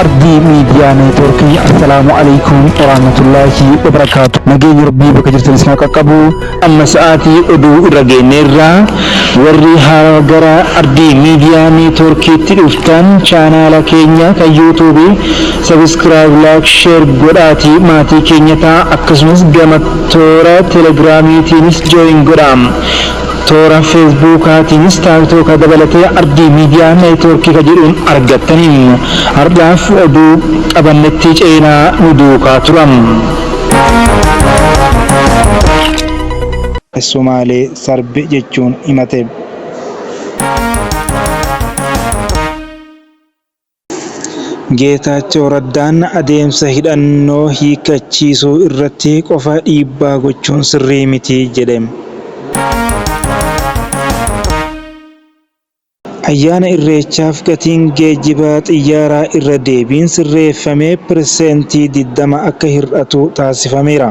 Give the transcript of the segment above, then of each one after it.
أرضي ميديا نيتوركي. السلام عليكم ورحمة الله وبركاته. نجي ربي بكجرت الاسماء كقبو أما ساعتي أدو رجع نرى وريها جرا أرضي ميديا نيتوركي تلفتان channel كينيا كيوتيوب سبسكرايب لايك شير قراتي ماتي كينيا تا أكسمس جمت تورا تليجرامي تينس جوين قرام toora feesbuukaatiinis taatoo ka dabalatee ardii miidiyaa neetwoorkii ka jedhuun argattaniin har'aaf oduu qabannetti ceenaa nu duukaa turan. Somaalee sarbi jechuun himate. Geetaachoo Raddaan adeemsa hidhannoo hiikachiisuu irratti qofa dhiibbaa gochuun sirrii miti jedhe. Ayyaana Irreechaaf gatiin geejjibaa xiyyaaraa irra deebiin sirreeffamee % 20 akka hir'atu taasifameera.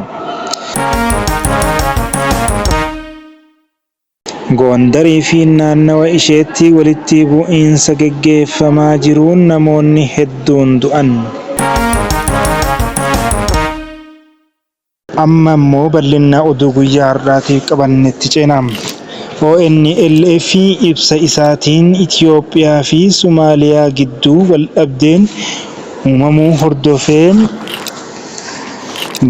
Gondarii fi naannawa isheetti walitti bu'iinsa gaggeeffamaa jiruun namoonni hedduun du'an. Amma immoo bal'ina oduu guyyaa har'aatiif qabannetti ceenaa. ONLF ibsa isaatiin Itoophiyaa fi Somaaliyaa gidduu waldhabdeen uumamuu hordofee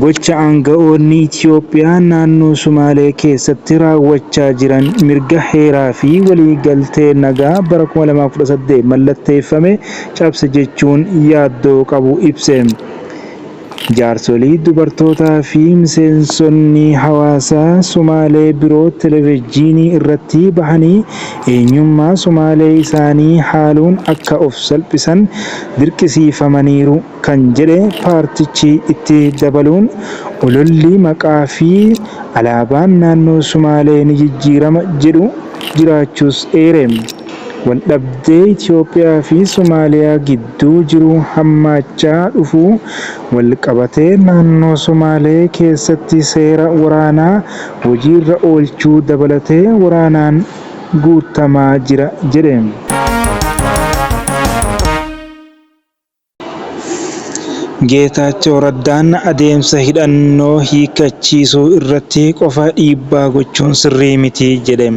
gocha aanga'oonni Itoophiyaa naannoo Somaalee keessatti raawwachaa jiran mirga heeraa fi waliigaltee nagaa bara 2018 mallatteeffame cabse jechuun yaaddoo qabu ibse. Jaarsolii dubartootaa fi miseensonni hawaasaa Somaalee biroo televezyiinii irratti bahanii eenyummaa Somaalee isaanii haaluun akka of salphisan dirqisiifamaniiru kan jedhe paartichi itti dabaluun ololli maqaa fi alaabaan naannoo Somaalee ni jijjiirama jedhu jiraachuus eere. Waldhabdee Itoophiyaa fi Somaaliyaa gidduu jiru hammaachaa dhufuu walqabatee naannoo Somaalee keessatti seera waraanaa hojiirra oolchuu dabalatee waraanaan guutamaa jira jedhe. Geetaachoo Raddaan adeemsa hidhannoo hiikachiisuu irratti qofa dhiibbaa gochuun sirrii miti jedhe.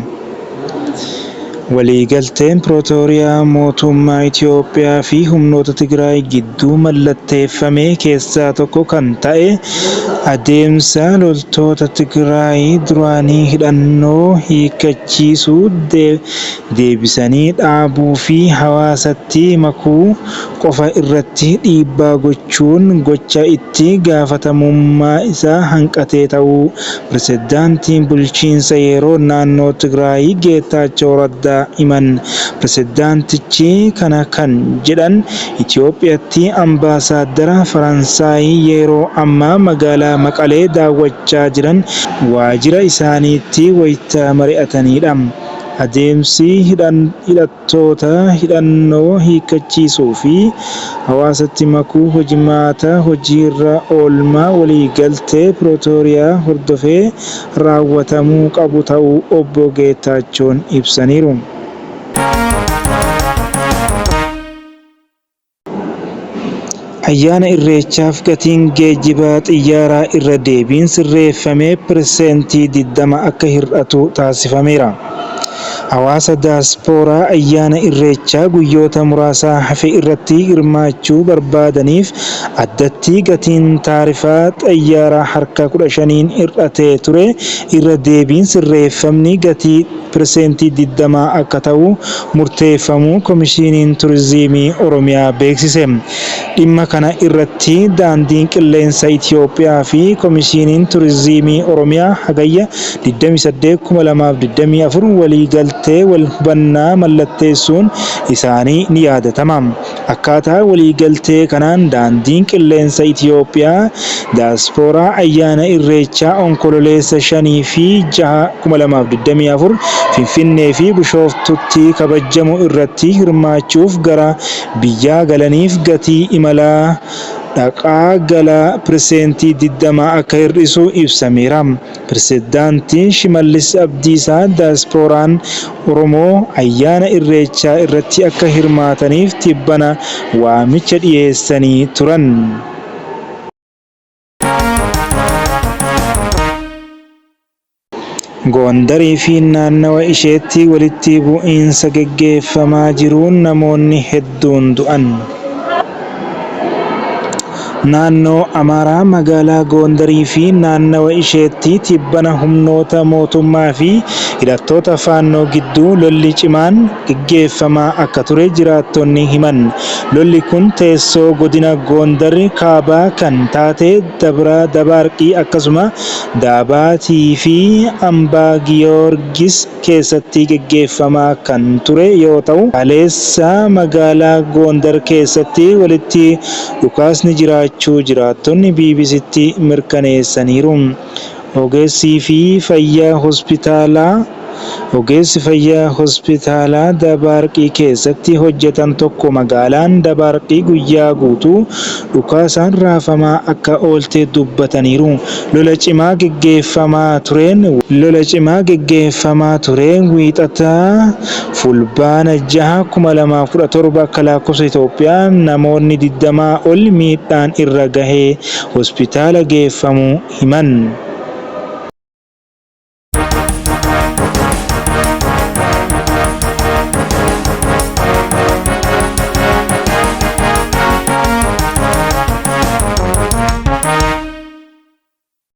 Waliigalteen Pirootooriyaa mootummaa Itoophiyaa fi humnoota Tigraay gidduu mallatteeffame keessaa tokko kan ta'e adeemsa loltoota Tigraay duraanii hidhannoo hiikachiisuu deebisanii dhaabuu fi hawaasatti makuu qofa irratti dhiibbaa gochuun gocha itti gaafatamummaa isaa hanqatee ta'uu pirezidaantiin bulchiinsa yeroo naannoo Tigraay Geetaachoo Raddaa himan. Pirezidaantichi kana kan jedhan Itoophiyaatti ambaasaadara Faransaay yeroo ammaa magaalaa Maqalee daawwachaa jiran waajjira isaaniitti wayita mari'atanidha. Adeemsi hidhattoota hidhannoo hiikachiisuu fi hawaasatti makuu hojimaata hojiirra oolmaa waliigaltee Pirootooriyaa hordofee raawwatamuu qabu ta'uu obbo Geetaachoon ibsaniiru. Ayyaana Irreechaaf gatiin geejjibaa xiyyaaraa irra deebiin sirreeffamee % 20 akka hir'atu taasifameera. Hawaasa daaspooraa ayyaana Irreechaa guyyoota muraasaa hafe irratti hirmaachuu barbaadaniif addatti gatiin taarifaa xiyyaaraa harka 15 hir'atee ture irra deebiin sirreeffamni gatii % 20 akka ta'u murteeffamuu Komishiiniin Turizimii Oromiyaa beeksise. Dhimma kana irratti daandiin qilleensa Itoophiyaa fi Komishiiniin Turizimii Oromiyaa hagayya 28/2024 waliigaltee wal hubannaa mallatteessuun isaanii ni yaadatama. Akkaataa waliigaltee kanaan daandiin qilleensa Itoophiyaa daaspooraa ayyaana Irreechaa onkololeessa 5 fi 6 2024 Finfinnee fi Bishooftutti kabajamu irratti hirmaachuuf gara biyyaa galaniif gatii imalaa dhaqaa galaa pirsentii 20 akka hir'isu ibsameera. Pirezidaantiin Shimallis Abdiisaa daasporaan Oromoo ayyaana Irreechaa irratti akka hirmaataniif tibbana waamicha dhiyeessanii turan. Gondarii fi naannawa isheetti walitti bu'iinsa gaggeeffamaa jiruun namoonni hedduun du'an. Naannoo Amaaraa magaalaa Gondarii fi naannawa isheetti tibbana humnoota mootummaa fi hidhattoota faannoo gidduu lolli cimaan gaggeeffamaa akka ture jiraattonni himan. Lolli kun teessoo godina Gondar kaabaa kan taate Dabaarqii akkasuma Daabaatii fi Ambaa Giyoorgis keessatti gaggeeffamaa kan ture yoo ta'u, kaleessa magaalaa Gondar keessatti walitti dhukaasni jiraachuu jiraattonni BBC'tti mirkaneessaniiru. Ogeessi fayyaa hospitaalaa Dabaarqii keessatti hojjetan tokko magaalaan Dabaarqii guyyaa guutuu dhukaasaan raafamaa akka oolte dubbataniiru. Lola cimaa gaggeeffamaa tureen wiixataa fulbaana 6 2017 akka lakkoofsa Itoophiyaa namoonni 20 ol miidhaan irra gahee hospitaala geeffamuu himan.